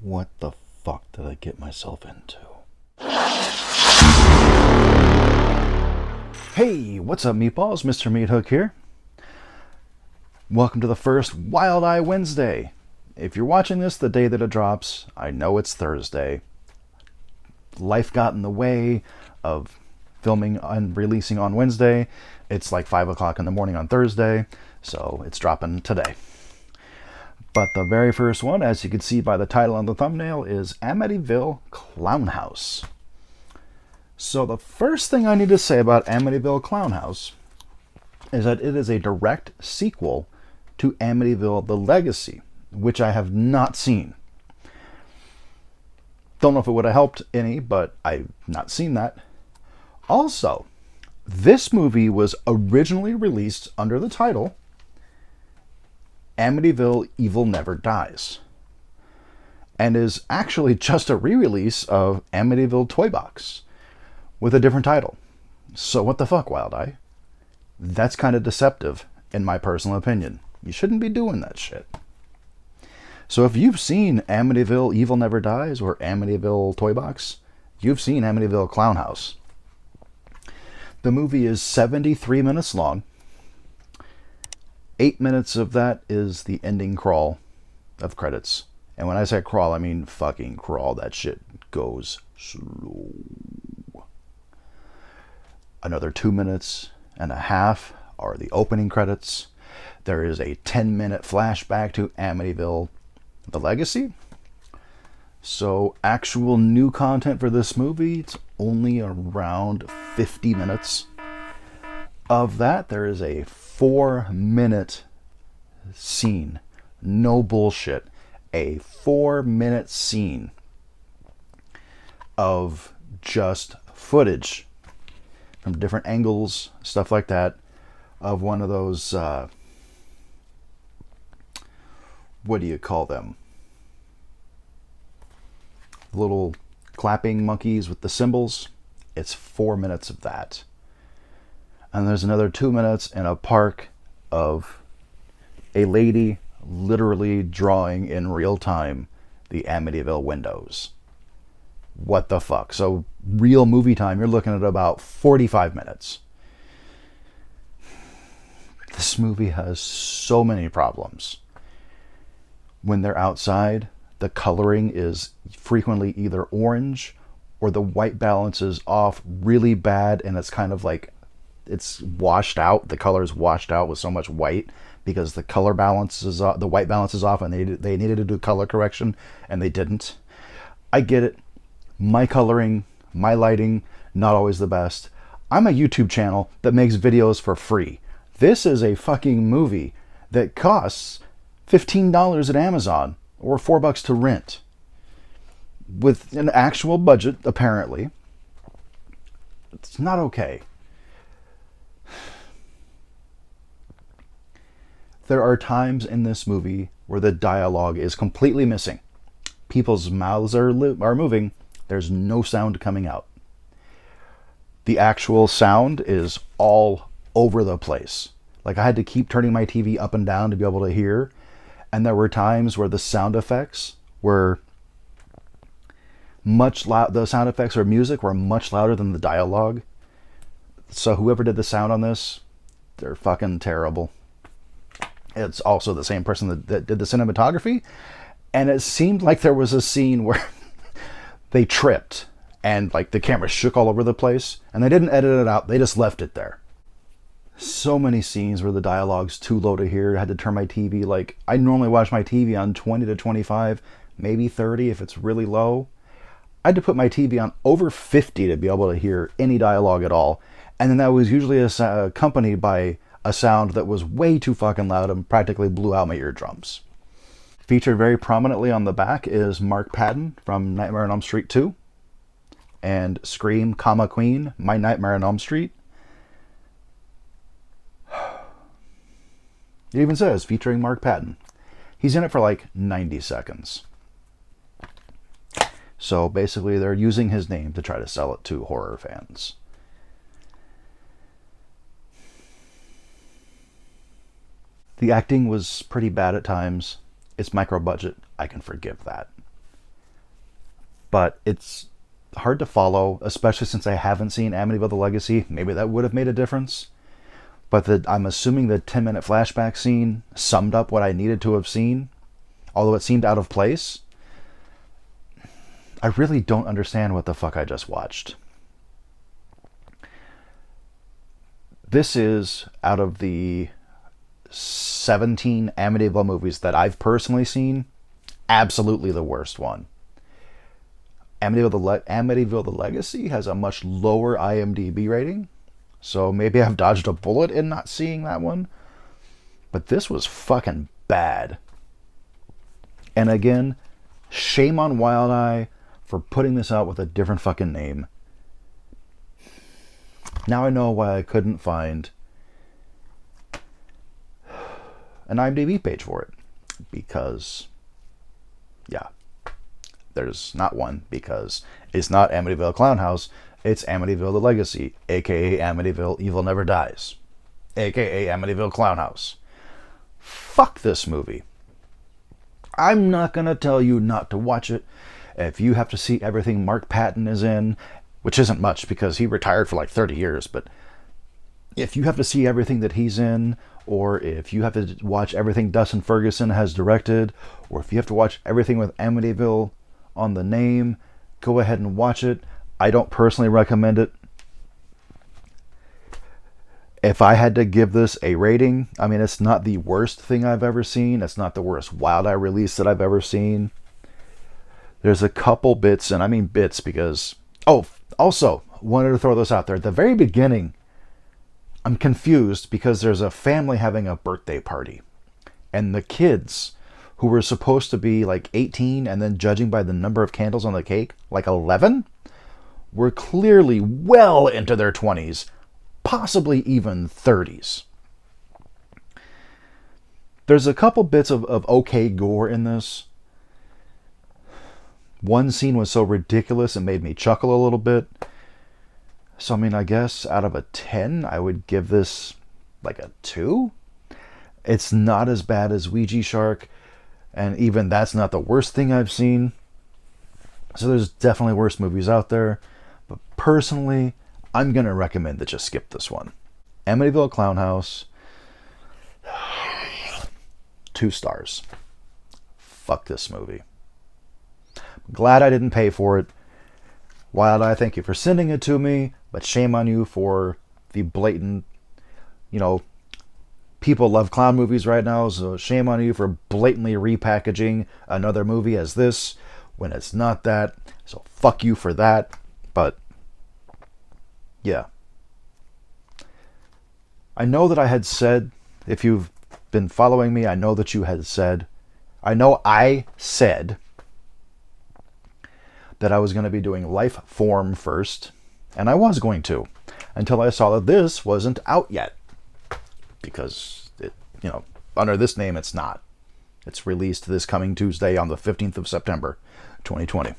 What the fuck did I get myself into? Hey, what's up, meatballs? Mr. Meat Hook here. Welcome to the first Wild Eye Wednesday. If you're watching this the day that it drops, I know it's Thursday. Life got in the way of filming and releasing on Wednesday. It's like 5 o'clock in the morning on Thursday, so it's dropping today. But the very first one, as you can see by the title on the thumbnail, is Amityville Clownhouse. So the first thing I need to say about Amityville Clownhouse is that it is a direct sequel to Amityville The Legacy, which I have not seen. Don't know if it would have helped any, but I've not seen that. Also, this movie was originally released under the title Amityville Evil Never Dies, and is actually just a re-release of Amityville Toy Box with a different title. So what the fuck, Wild Eye? That's kind of deceptive, in my personal opinion. You shouldn't be doing that shit. So if you've seen Amityville Evil Never Dies or Amityville Toy Box, you've seen Amityville Clownhouse. The movie is 73 minutes long. 8 minutes of that is the ending crawl of credits. And when I say crawl, I mean fucking crawl. That shit goes slow. Another 2 minutes and a half are the opening credits. There is a 10-minute flashback to Amityville The Legacy. So actual new content for this movie, it's only around 50 minutes. Of that, there is a 4-minute scene. No bullshit. A 4-minute scene of just footage from different angles, stuff like that, of one of those, what do you call them? Little clapping monkeys with the cymbals. It's 4 minutes of that. And there's another 2 minutes in a park of a lady literally drawing in real time the Amityville windows. What the fuck? So real movie time, you're looking at about 45 minutes. This movie has so many problems. When they're outside, the coloring is frequently either orange or the white balance is off really bad, and it's kind of like it's washed out. The color is washed out with so much white because the color balance is off, the white balance is off, and they needed to do color correction and they didn't. I get it. My coloring, my lighting, not always the best. I'm a YouTube channel that makes videos for free. This is a fucking movie that costs $15 at Amazon or $4 to rent with an actual budget, apparently. It's not okay. There are times in this movie where the dialogue is completely missing. People's mouths are moving. There's no sound coming out. The actual sound is all over the place. Like, I had to keep turning my TV up and down to be able to hear. And there were times where the sound effects were the sound effects or music were much louder than the dialogue. So whoever did the sound on this, they're fucking terrible. It's also the same person that did the cinematography. And it seemed like there was a scene where they tripped and like the camera shook all over the place, and they didn't edit it out. They just left it there. So many scenes where the dialogue's too low to hear. I had to turn my TV, like, I normally watch my TV on 20 to 25, maybe 30 if it's really low. I had to put my TV on over 50 to be able to hear any dialogue at all. And then that was usually accompanied by a sound that was way too fucking loud and practically blew out my eardrums. Featured very prominently on the back is Mark Patton from Nightmare on Elm Street 2 and Scream, Queen, My Nightmare on Elm Street. It even says featuring Mark Patton. He's in it for like 90 seconds. So basically they're using his name to try to sell it to horror fans. The acting was pretty bad at times. It's micro budget. I can forgive that. but it's hard to follow, especially since I haven't seen Amityville the Legacy. Maybe that would have made a difference. But I'm assuming the 10-minute flashback scene summed up what I needed to have seen, although it seemed out of place. I really don't understand what the fuck I just watched. This is, out of the 17 Amityville movies that I've personally seen, absolutely the worst one. Amityville the Legacy has a much lower IMDb rating, so maybe I've dodged a bullet in not seeing that one. But this was fucking bad. And again, shame on Wild Eye for putting this out with a different fucking name. Now I know why I couldn't find an IMDb page for it. Because, yeah, there's not one, because it's not Amityville Clownhouse, it's Amityville the Legacy, aka Amityville Evil Never Dies, aka Amityville Clownhouse. Fuck this movie. I'm not gonna tell you not to watch it. If you have to see everything Mark Patton is in, which isn't much because he retired for like 30 years, but if you have to see everything that he's in, or if you have to watch everything Dustin Ferguson has directed, or if you have to watch everything with Amityville on the name, go ahead and watch it. I don't personally recommend it. If I had to give this a rating, I mean, it's not the worst thing I've ever seen. It's not the worst Wild Eye release that I've ever seen. There's a couple bits, and I mean bits because... Oh, also, wanted to throw this out there. At the very beginning, I'm confused because there's a family having a birthday party. And the kids, who were supposed to be like 18, and then judging by the number of candles on the cake, like 11, were clearly well into their 20s. Possibly even 30s. There's a couple bits of okay gore in this. One scene was so ridiculous it made me chuckle a little bit. So, I mean, I guess out of a 10, I would give this like a 2. It's not as bad as Ouija Shark, and even that's not the worst thing I've seen. So there's definitely worse movies out there. But personally, I'm going to recommend that you skip this one. Amityville Clownhouse, 2 stars. Fuck this movie. Glad I didn't pay for it. Wild Eye, thank you for sending it to me, but shame on you for the blatant, people love clown movies right now, so shame on you for blatantly repackaging another movie as this when it's not that. So fuck you for that. But yeah. I know that I had said, if you've been following me, I know that you had said, I said that I was going to be doing Life Form first, and I was going to, until I saw that this wasn't out yet. Because, under this name, it's not. It's released this coming Tuesday on the 15th of September, 2020.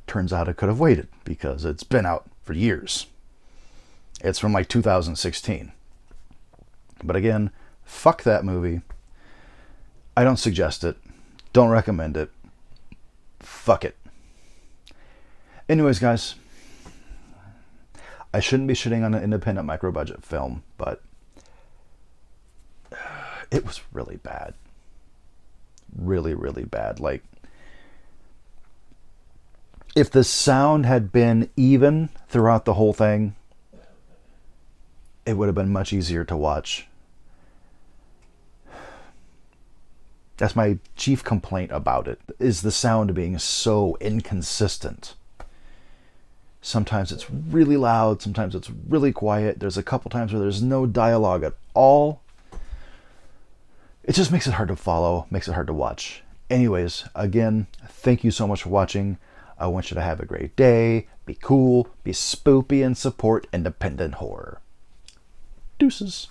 Turns out I could have waited, because it's been out for years. It's from like 2016. But again, fuck that movie. I don't suggest it. Don't recommend it. Fuck it. Anyways, guys, I shouldn't be shitting on an independent micro-budget film, but it was really bad. Really, really bad. Like, if the sound had been even throughout the whole thing, it would have been much easier to watch. That's my chief complaint about it, is the sound being so inconsistent. Sometimes it's really loud, sometimes it's really quiet. There's a couple times where there's no dialogue at all. It just makes it hard to follow, makes it hard to watch. Anyways, again, thank you so much for watching. I want you to have a great day, be cool, be spoopy, and support independent horror. Deuces.